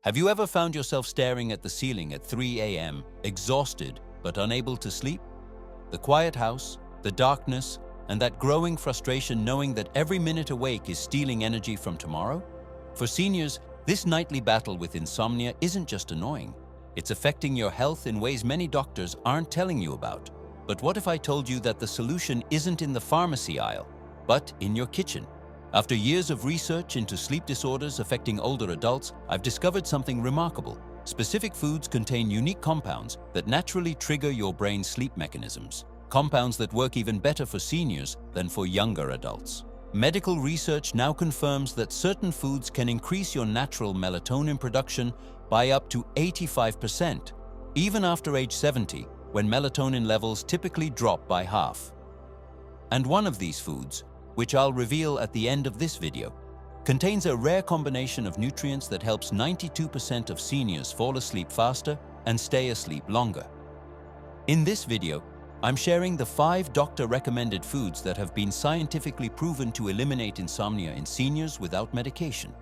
Have you ever found yourself staring at the ceiling at 3 a.m., exhausted but unable to sleep? The quiet house, the darkness, and that growing frustration knowing that every minute awake is stealing energy from tomorrow? For seniors, this nightly battle with insomnia isn't just annoying. It's affecting your health in ways many doctors aren't telling you about. But what if I told you that the solution isn't in the pharmacy aisle, but in your kitchen? After years of research into sleep disorders affecting older adults, I've discovered something remarkable. Specific foods contain unique compounds that naturally trigger your brain's sleep mechanisms. Compounds that work even better for seniors than for younger adults. Medical research now confirms that certain foods can increase your natural melatonin production by up to 85%, even after age 70, when melatonin levels typically drop by half. And one of these foods, which I'll reveal at the end of this video, contains a rare combination of nutrients that helps 92% of seniors fall asleep faster and stay asleep longer. In this video, I'm sharing the 5 doctor-recommended foods that have been scientifically proven to eliminate insomnia in seniors without medication.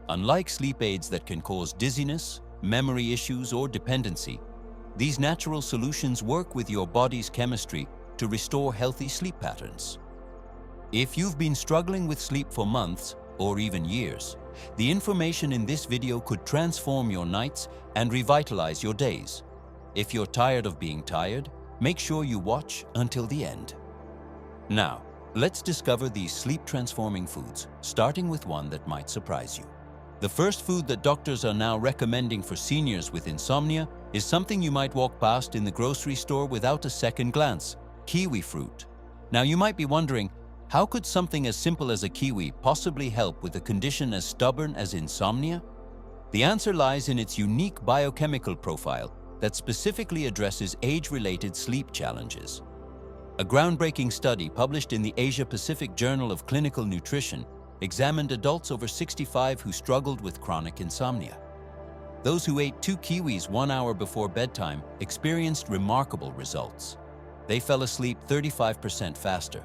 Unlike sleep aids that can cause dizziness, memory issues, or dependency, these natural solutions work with your body's chemistry to restore healthy sleep patterns. If you've been struggling with sleep for months or even years, the information in this video could transform your nights and revitalize your days. If you're tired of being tired, make sure you watch until the end. Now, let's discover these sleep-transforming foods, starting with one that might surprise you. The first food that doctors are now recommending for seniors with insomnia is something you might walk past in the grocery store without a second glance: kiwi fruit. Now, you might be wondering, how could something as simple as a kiwi possibly help with a condition as stubborn as insomnia? The answer lies in its unique biochemical profile that specifically addresses age-related sleep challenges. A groundbreaking study published in the Asia-Pacific Journal of Clinical Nutrition examined adults over 65 who struggled with chronic insomnia. Those who ate 2 kiwis 1 hour before bedtime experienced remarkable results. They fell asleep 35% faster.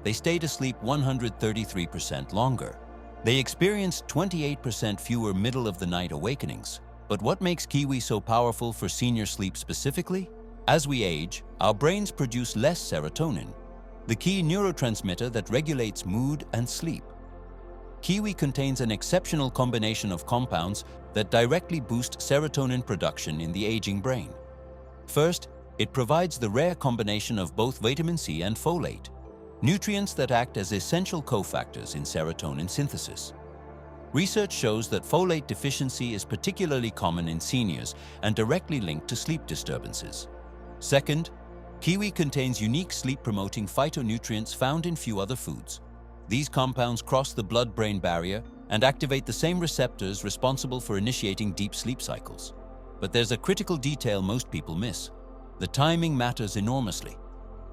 They stayed asleep 133% longer. They experienced 28% fewer middle-of-the-night awakenings. But what makes kiwi so powerful for senior sleep specifically? As we age, our brains produce less serotonin, the key neurotransmitter that regulates mood and sleep. Kiwi contains an exceptional combination of compounds that directly boost serotonin production in the aging brain. First, it provides the rare combination of both vitamin C and folate, nutrients that act as essential cofactors in serotonin synthesis. Research shows that folate deficiency is particularly common in seniors and directly linked to sleep disturbances. Second, kiwi contains unique sleep-promoting phytonutrients found in few other foods. These compounds cross the blood-brain barrier and activate the same receptors responsible for initiating deep sleep cycles. But there's a critical detail most people miss. The timing matters enormously.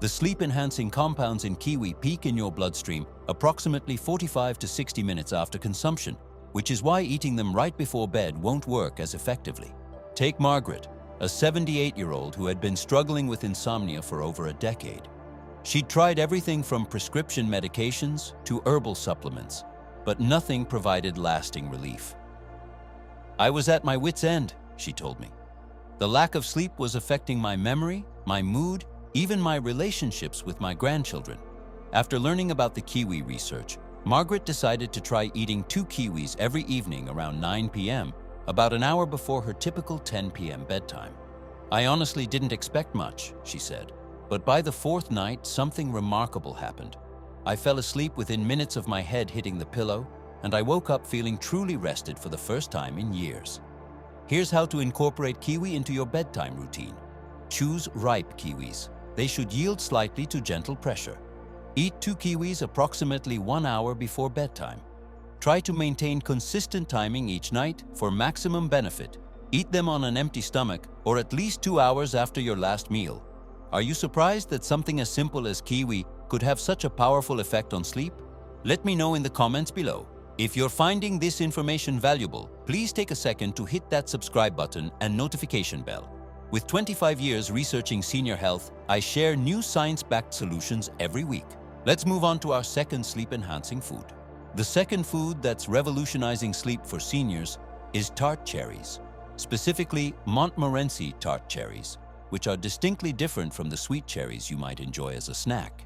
The sleep-enhancing compounds in kiwi peak in your bloodstream approximately 45 to 60 minutes after consumption, which is why eating them right before bed won't work as effectively. Take Margaret, a 78-year-old who had been struggling with insomnia for over a decade. She'd tried everything from prescription medications to herbal supplements, but nothing provided lasting relief. "I was at my wit's end," she told me. "The lack of sleep was affecting my memory, my mood, even my relationships with my grandchildren." After learning about the kiwi research, Margaret decided to try eating 2 kiwis every evening around 9 p.m., about an hour before her typical 10 p.m. bedtime. "I honestly didn't expect much," she said, "but by the 4th night, something remarkable happened. I fell asleep within minutes of my head hitting the pillow, and I woke up feeling truly rested for the first time in years." Here's how to incorporate kiwi into your bedtime routine. Choose ripe kiwis. They should yield slightly to gentle pressure. Eat 2 kiwis approximately 1 hour before bedtime. Try to maintain consistent timing each night for maximum benefit. Eat them on an empty stomach or at least 2 hours after your last meal. Are you surprised that something as simple as kiwi could have such a powerful effect on sleep? Let me know in the comments below. If you're finding this information valuable, please take a second to hit that subscribe button and notification bell. With 25 years researching senior health, I share new science-backed solutions every week. Let's move on to our second sleep-enhancing food. The second food that's revolutionizing sleep for seniors is tart cherries, specifically Montmorency tart cherries, which are distinctly different from the sweet cherries you might enjoy as a snack.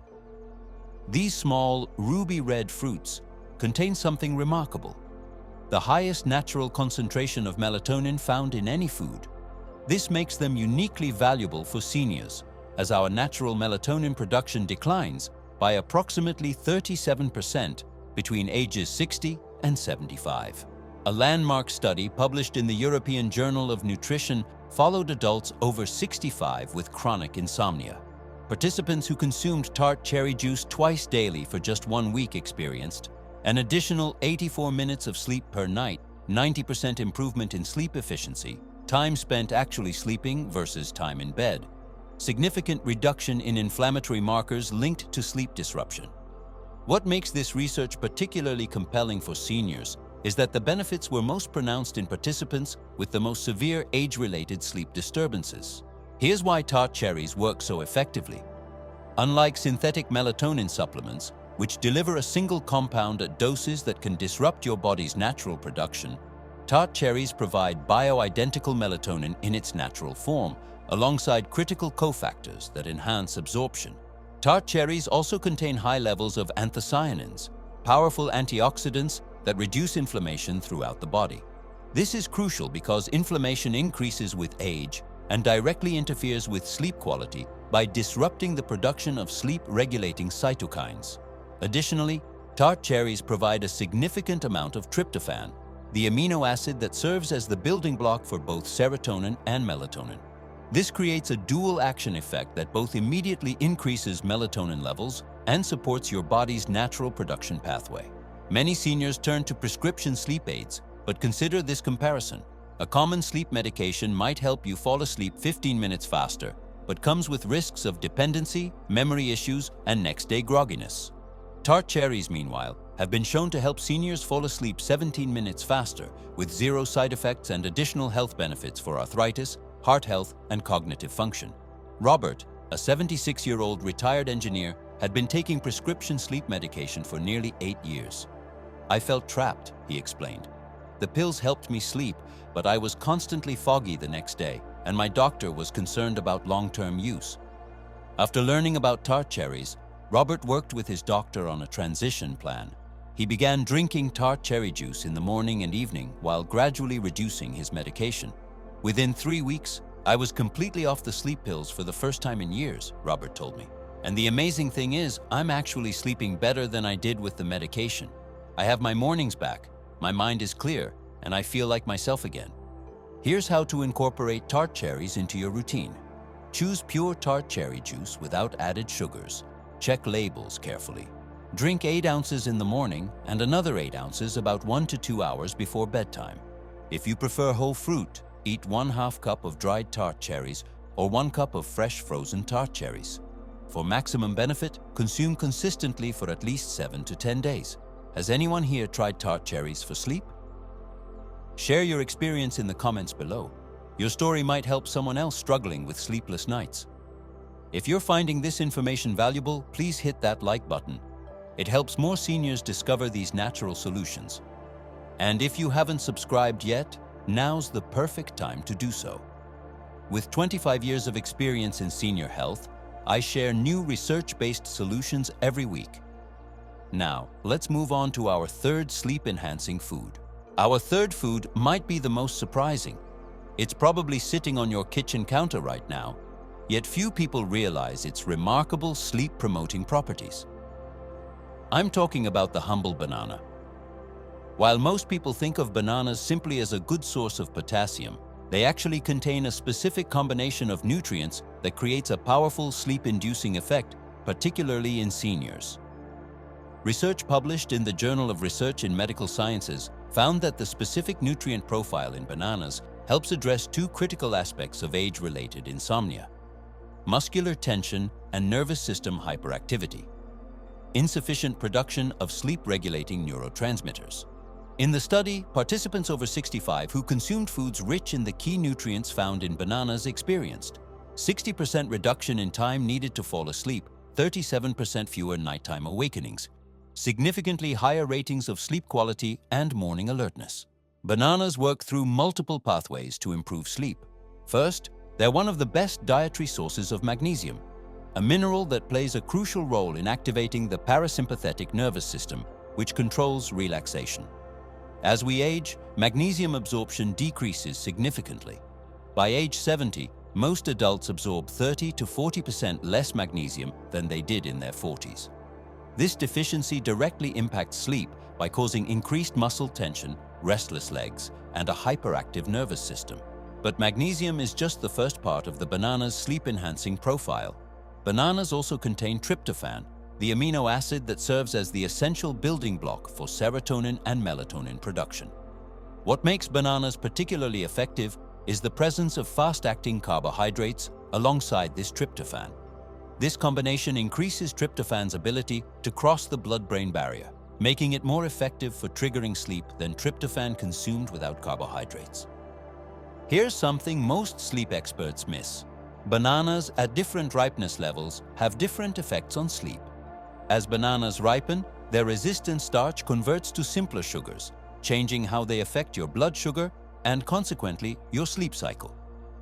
These small, ruby-red fruits contain something remarkable: the highest natural concentration of melatonin found in any food. This makes them uniquely valuable for seniors, as our natural melatonin production declines by approximately 37% between ages 60 and 75. A landmark study published in the European Journal of Nutrition followed adults over 65 with chronic insomnia. Participants who consumed tart cherry juice twice daily for just 1 week experienced an additional 84 minutes of sleep per night, 90% improvement in sleep efficiency, time spent actually sleeping versus time in bed, significant reduction in inflammatory markers linked to sleep disruption. What makes this research particularly compelling for seniors is that the benefits were most pronounced in participants with the most severe age-related sleep disturbances. Here's why tart cherries work so effectively. Unlike synthetic melatonin supplements, which deliver a single compound at doses that can disrupt your body's natural production, tart cherries provide bioidentical melatonin in its natural form, alongside critical cofactors that enhance absorption. Tart cherries also contain high levels of anthocyanins, powerful antioxidants that reduce inflammation throughout the body. This is crucial because inflammation increases with age and directly interferes with sleep quality by disrupting the production of sleep-regulating cytokines. Additionally, tart cherries provide a significant amount of tryptophan, the amino acid that serves as the building block for both serotonin and melatonin. This creates a dual action effect that both immediately increases melatonin levels and supports your body's natural production pathway. Many seniors turn to prescription sleep aids, but consider this comparison. A common sleep medication might help you fall asleep 15 minutes faster, but comes with risks of dependency, memory issues, and next-day grogginess. Tart cherries, meanwhile, have been shown to help seniors fall asleep 17 minutes faster, with 0 side effects and additional health benefits for arthritis, heart health, and cognitive function. Robert, a 76-year-old retired engineer, had been taking prescription sleep medication for nearly 8 years. "I felt trapped," he explained. "The pills helped me sleep, but I was constantly foggy the next day, and my doctor was concerned about long-term use." After learning about tart cherries, Robert worked with his doctor on a transition plan. He began drinking tart cherry juice in the morning and evening while gradually reducing his medication. "Within 3 weeks, I was completely off the sleep pills for the first time in years," Robert told me. "And the amazing thing is, I'm actually sleeping better than I did with the medication. I have my mornings back, my mind is clear, and I feel like myself again." Here's how to incorporate tart cherries into your routine. Choose pure tart cherry juice without added sugars. Check labels carefully. Drink 8 ounces in the morning and another 8 ounces about 1 to 2 hours before bedtime. If you prefer whole fruit, eat 1/2 cup of dried tart cherries or 1 cup of fresh frozen tart cherries. For maximum benefit, consume consistently for at least 7 to 10 days. Has anyone here tried tart cherries for sleep? Share your experience in the comments below. Your story might help someone else struggling with sleepless nights. If you're finding this information valuable, please hit that like button. It helps more seniors discover these natural solutions. And if you haven't subscribed yet, now's the perfect time to do so. With 25 years of experience in senior health, I share new research-based solutions every week. Now, let's move on to our third sleep-enhancing food. Our third food might be the most surprising. It's probably sitting on your kitchen counter right now, yet few people realize its remarkable sleep-promoting properties. I'm talking about the humble banana. While most people think of bananas simply as a good source of potassium, they actually contain a specific combination of nutrients that creates a powerful sleep-inducing effect, particularly in seniors. Research published in the Journal of Research in Medical Sciences found that the specific nutrient profile in bananas helps address 2 critical aspects of age-related insomnia: muscular tension and nervous system hyperactivity, insufficient production of sleep-regulating neurotransmitters. In the study, participants over 65 who consumed foods rich in the key nutrients found in bananas experienced 60% reduction in time needed to fall asleep, 37% fewer nighttime awakenings, significantly higher ratings of sleep quality, and morning alertness. Bananas work through multiple pathways to improve sleep. First, they're one of the best dietary sources of magnesium, a mineral that plays a crucial role in activating the parasympathetic nervous system, which controls relaxation. As we age, magnesium absorption decreases significantly. By age 70, most adults absorb 30 to 40% less magnesium than they did in their 40s. This deficiency directly impacts sleep by causing increased muscle tension, restless legs, and a hyperactive nervous system. But magnesium is just the first part of the banana's sleep-enhancing profile. Bananas also contain tryptophan, the amino acid that serves as the essential building block for serotonin and melatonin production. What makes bananas particularly effective is the presence of fast-acting carbohydrates alongside this tryptophan. This combination increases tryptophan's ability to cross the blood-brain barrier, making it more effective for triggering sleep than tryptophan consumed without carbohydrates. Here's something most sleep experts miss. Bananas at different ripeness levels have different effects on sleep. As bananas ripen, their resistant starch converts to simpler sugars, changing how they affect your blood sugar and consequently your sleep cycle.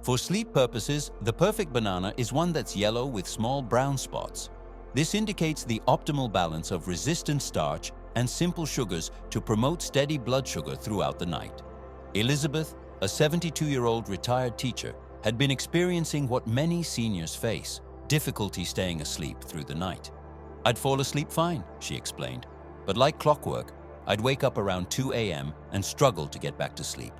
For sleep purposes, the perfect banana is one that's yellow with small brown spots. This indicates the optimal balance of resistant starch and simple sugars to promote steady blood sugar throughout the night. Elizabeth, a 72-year-old retired teacher, had been experiencing what many seniors face: difficulty staying asleep through the night. "I'd fall asleep fine," she explained, "but like clockwork, I'd wake up around 2 a.m. and struggle to get back to sleep."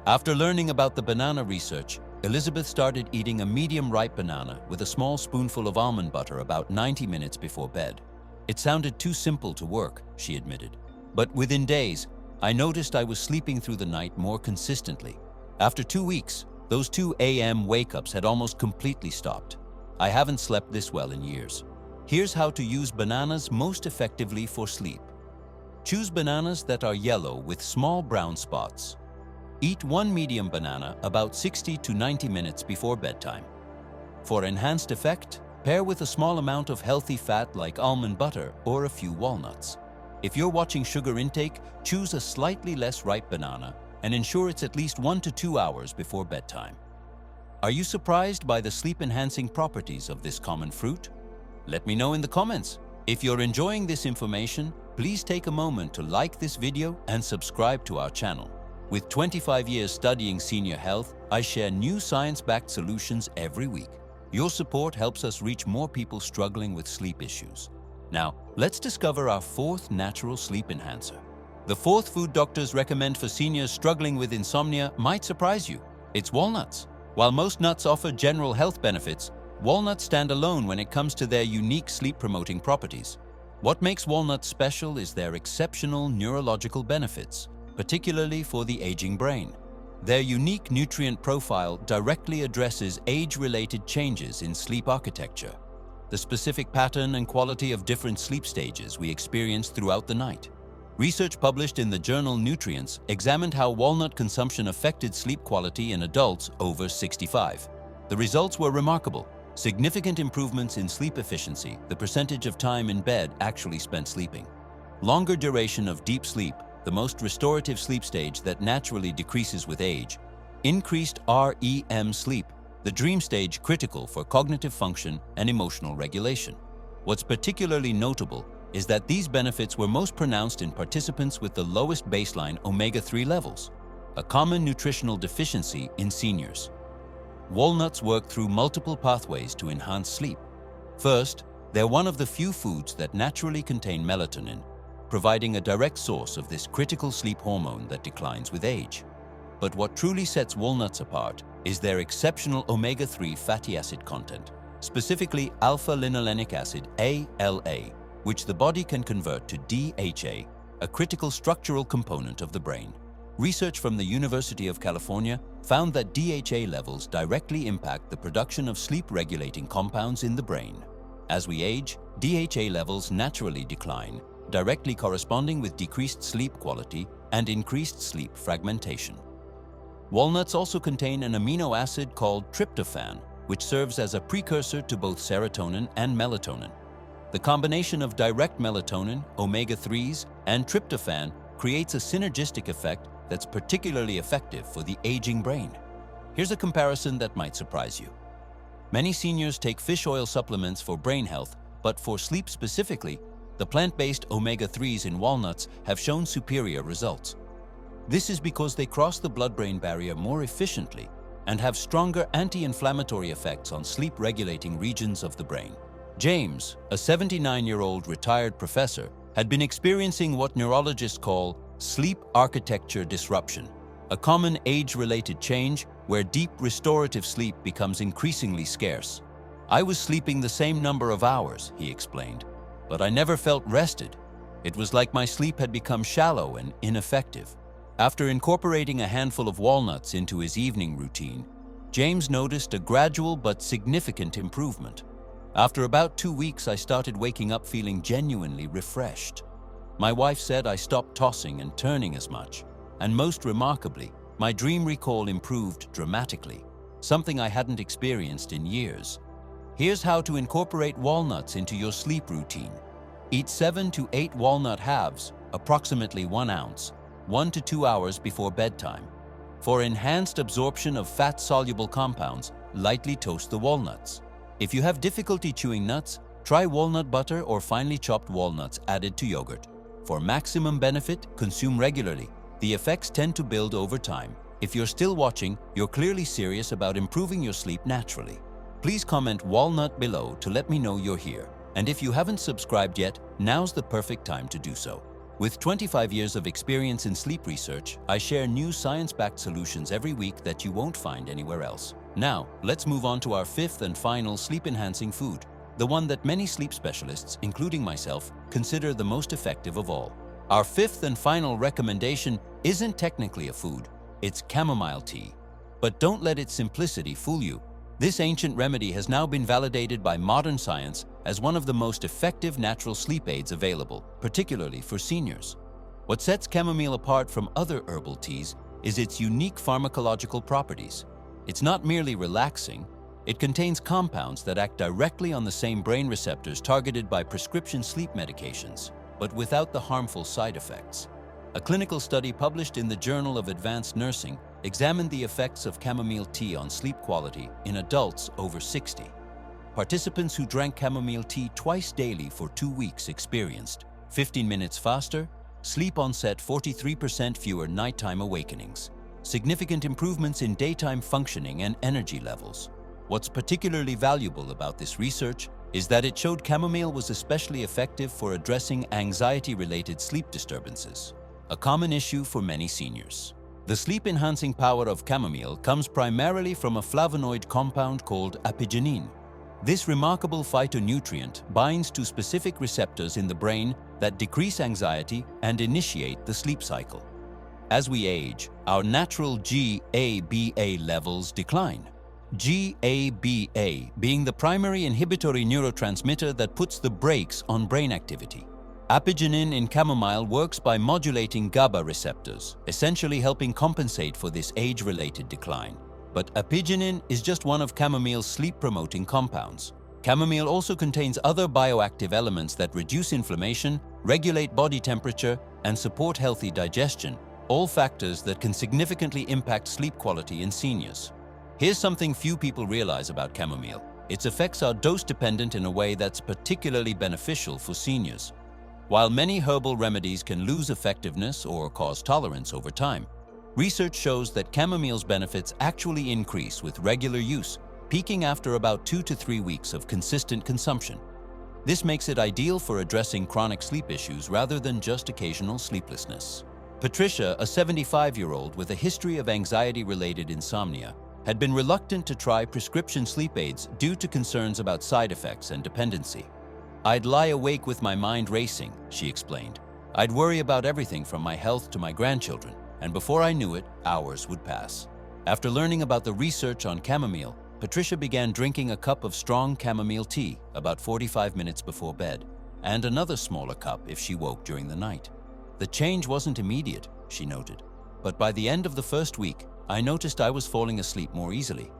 After learning about the banana research, Elizabeth started eating a medium-ripe banana with a small spoonful of almond butter about 90 minutes before bed. "It sounded too simple to work," she admitted, "but within days, I noticed I was sleeping through the night more consistently. After 2 weeks, those 2 a.m. wake-ups had almost completely stopped. I haven't slept this well in years." Here's how to use bananas most effectively for sleep. Choose bananas that are yellow with small brown spots. Eat one medium banana about 60 to 90 minutes before bedtime. For enhanced effect, pair with a small amount of healthy fat like almond butter or a few walnuts. If you're watching sugar intake, choose a slightly less ripe banana and ensure it's at least 1 to 2 hours before bedtime. Are you surprised by the sleep-enhancing properties of this common fruit? Let me know in the comments. If you're enjoying this information, please take a moment to like this video and subscribe to our channel. With 25 years studying senior health, I share new science-backed solutions every week. Your support helps us reach more people struggling with sleep issues. Now, let's discover our fourth natural sleep enhancer. The fourth food doctors recommend for seniors struggling with insomnia might surprise you. It's walnuts. While most nuts offer general health benefits, walnuts stand alone when it comes to their unique sleep-promoting properties. What makes walnuts special is their exceptional neurological benefits, particularly for the aging brain. Their unique nutrient profile directly addresses age-related changes in sleep architecture, the specific pattern and quality of different sleep stages we experience throughout the night. Research published in the journal Nutrients examined how walnut consumption affected sleep quality in adults over 65. The results were remarkable. Significant improvements in sleep efficiency, the percentage of time in bed actually spent sleeping. Longer duration of deep sleep, the most restorative sleep stage that naturally decreases with age. Increased REM sleep, the dream stage critical for cognitive function and emotional regulation. What's particularly notable is that these benefits were most pronounced in participants with the lowest baseline omega-3 levels, a common nutritional deficiency in seniors. Walnuts work through multiple pathways to enhance sleep. First, they're one of the few foods that naturally contain melatonin, providing a direct source of this critical sleep hormone that declines with age. But what truly sets walnuts apart is their exceptional omega-3 fatty acid content, specifically alpha-linolenic acid, ALA, which the body can convert to DHA, a critical structural component of the brain. Research from the University of California found that DHA levels directly impact the production of sleep-regulating compounds in the brain. As we age, DHA levels naturally decline, directly corresponding with decreased sleep quality and increased sleep fragmentation. Walnuts also contain an amino acid called tryptophan, which serves as a precursor to both serotonin and melatonin. The combination of direct melatonin, omega-3s, and tryptophan creates a synergistic effect that's particularly effective for the aging brain. Here's a comparison that might surprise you. Many seniors take fish oil supplements for brain health, but for sleep specifically, the plant-based omega-3s in walnuts have shown superior results. This is because they cross the blood-brain barrier more efficiently and have stronger anti-inflammatory effects on sleep-regulating regions of the brain. James, a 79-year-old retired professor, had been experiencing what neurologists call sleep architecture disruption, a common age-related change where deep restorative sleep becomes increasingly scarce. "I was sleeping the same number of hours," he explained, "but I never felt rested. It was like my sleep had become shallow and ineffective." After incorporating a handful of walnuts into his evening routine, James noticed a gradual but significant improvement. "After about 2 weeks, I started waking up feeling genuinely refreshed. My wife said I stopped tossing and turning as much, and most remarkably, my dream recall improved dramatically, something I hadn't experienced in years." Here's how to incorporate walnuts into your sleep routine. Eat 7 to 8 walnut halves, approximately 1 ounce, 1 to 2 hours before bedtime. For enhanced absorption of fat-soluble compounds, lightly toast the walnuts. If you have difficulty chewing nuts, try walnut butter or finely chopped walnuts added to yogurt. For maximum benefit, consume regularly. The effects tend to build over time. If you're still watching, you're clearly serious about improving your sleep naturally. Please comment walnut below to let me know you're here. And if you haven't subscribed yet, now's the perfect time to do so. With 25 years of experience in sleep research, I share new science-backed solutions every week that you won't find anywhere else. Now, let's move on to our fifth and final sleep-enhancing food, the one that many sleep specialists, including myself, consider the most effective of all. Our fifth and final recommendation isn't technically a food, it's chamomile tea. But don't let its simplicity fool you. This ancient remedy has now been validated by modern science as one of the most effective natural sleep aids available, particularly for seniors. What sets chamomile apart from other herbal teas is its unique pharmacological properties. It's not merely relaxing, it contains compounds that act directly on the same brain receptors targeted by prescription sleep medications, but without the harmful side effects. A clinical study published in the Journal of Advanced Nursing examined the effects of chamomile tea on sleep quality in adults over 60. Participants who drank chamomile tea twice daily for 2 weeks experienced 15 minutes faster, sleep onset, 43% fewer nighttime awakenings, significant improvements in daytime functioning and energy levels. What's particularly valuable about this research is that it showed chamomile was especially effective for addressing anxiety-related sleep disturbances, a common issue for many seniors. The sleep-enhancing power of chamomile comes primarily from a flavonoid compound called apigenin. This remarkable phytonutrient binds to specific receptors in the brain that decrease anxiety and initiate the sleep cycle. As we age, our natural GABA levels decline. GABA being the primary inhibitory neurotransmitter that puts the brakes on brain activity. Apigenin in chamomile works by modulating GABA receptors, essentially helping compensate for this age-related decline. But apigenin is just one of chamomile's sleep-promoting compounds. Chamomile also contains other bioactive elements that reduce inflammation, regulate body temperature, and support healthy digestion, all factors that can significantly impact sleep quality in seniors. Here's something few people realize about chamomile. Its effects are dose-dependent in a way that's particularly beneficial for seniors. While many herbal remedies can lose effectiveness or cause tolerance over time, research shows that chamomile's benefits actually increase with regular use, peaking after about 2 to 3 weeks of consistent consumption. This makes it ideal for addressing chronic sleep issues rather than just occasional sleeplessness. Patricia, a 75-year-old with a history of anxiety-related insomnia, had been reluctant to try prescription sleep aids due to concerns about side effects and dependency. "I'd lie awake with my mind racing," she explained. "I'd worry about everything from my health to my grandchildren, and before I knew it, hours would pass." After learning about the research on chamomile, Patricia began drinking a cup of strong chamomile tea about 45 minutes before bed, and another smaller cup if she woke during the night. "The change wasn't immediate," she noted, "but by the end of the first week, I noticed I was falling asleep more easily.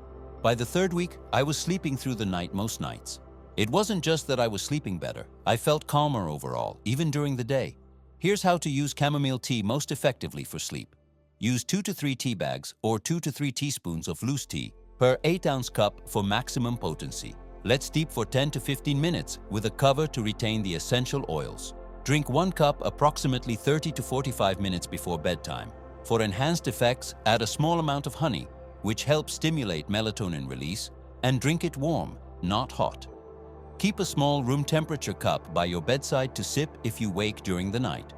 By the third week, I was sleeping through the night most nights. It wasn't just that I was sleeping better, I felt calmer overall, even during the day." Here's how to use chamomile tea most effectively for sleep. Use 2 to 3 tea bags or 2 to 3 teaspoons of loose tea per 8-ounce cup for maximum potency. Let steep for 10 to 15 minutes with a cover to retain the essential oils. Drink 1 cup approximately 30 to 45 minutes before bedtime. For enhanced effects, add a small amount of honey, which helps stimulate melatonin release, and drink it warm, not hot. Keep a small room temperature cup by your bedside to sip if you wake during the night.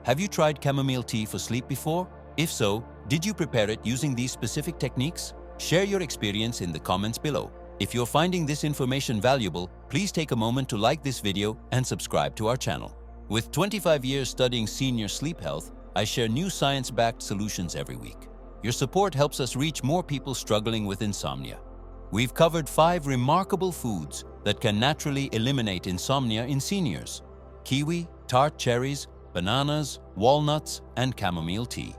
Have you tried chamomile tea for sleep before? If so, did you prepare it using these specific techniques? Share your experience in the comments below. If you're finding this information valuable, please take a moment to like this video and subscribe to our channel. With 25 years studying senior sleep health, I share new science-backed solutions every week. Your support helps us reach more people struggling with insomnia. We've covered 5 remarkable foods that can naturally eliminate insomnia in seniors: kiwi, tart cherries, bananas, walnuts, and chamomile tea.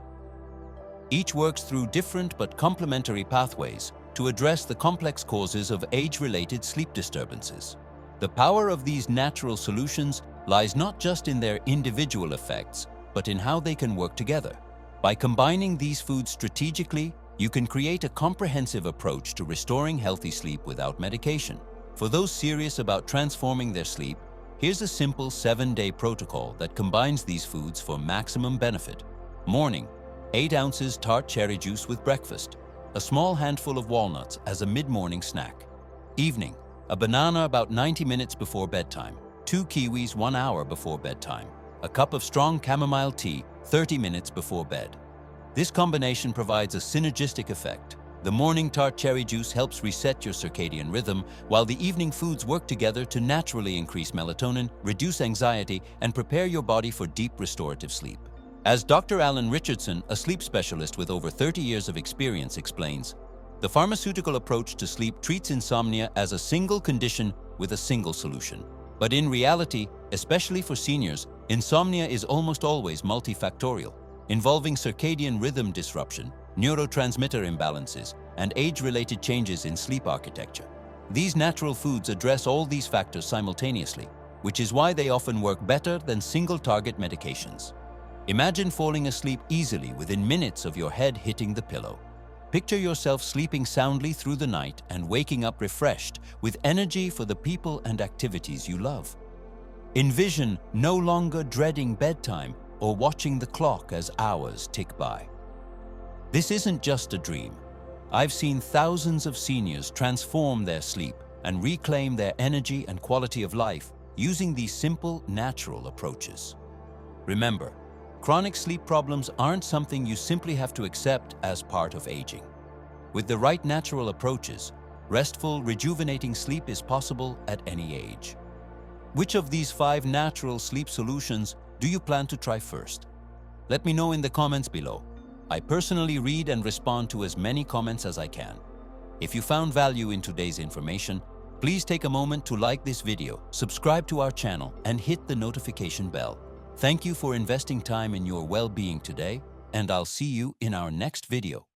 Each works through different but complementary pathways to address the complex causes of age-related sleep disturbances. The power of these natural solutions lies not just in their individual effects, but in how they can work together. By combining these foods strategically, you can create a comprehensive approach to restoring healthy sleep without medication. For those serious about transforming their sleep, here's a simple 7-day protocol that combines these foods for maximum benefit. Morning: 8 ounces tart cherry juice with breakfast. A small handful of walnuts as a mid-morning snack. Evening: a banana about 90 minutes before bedtime. 2 kiwis 1 hour before bedtime. A cup of strong chamomile tea 30 minutes before bed. This combination provides a synergistic effect. The morning tart cherry juice helps reset your circadian rhythm, while the evening foods work together to naturally increase melatonin, reduce anxiety, and prepare your body for deep restorative sleep. As Dr. Alan Richardson, a sleep specialist with over 30 years of experience, explains, the pharmaceutical approach to sleep treats insomnia as a single condition with a single solution. But in reality, especially for seniors, insomnia is almost always multifactorial, involving circadian rhythm disruption, neurotransmitter imbalances, and age-related changes in sleep architecture. These natural foods address all these factors simultaneously, which is why they often work better than single-target medications. Imagine falling asleep easily within minutes of your head hitting the pillow. Picture yourself sleeping soundly through the night and waking up refreshed with energy for the people and activities you love. Envision no longer dreading bedtime or watching the clock as hours tick by. This isn't just a dream. I've seen thousands of seniors transform their sleep and reclaim their energy and quality of life using these simple, natural approaches. Remember, chronic sleep problems aren't something you simply have to accept as part of aging. With the right natural approaches, restful, rejuvenating sleep is possible at any age. Which of these 5 natural sleep solutions do you plan to try first? Let me know in the comments below. I personally read and respond to as many comments as I can. If you found value in today's information, please take a moment to like this video, subscribe to our channel, and hit the notification bell. Thank you for investing time in your well-being today, and I'll see you in our next video.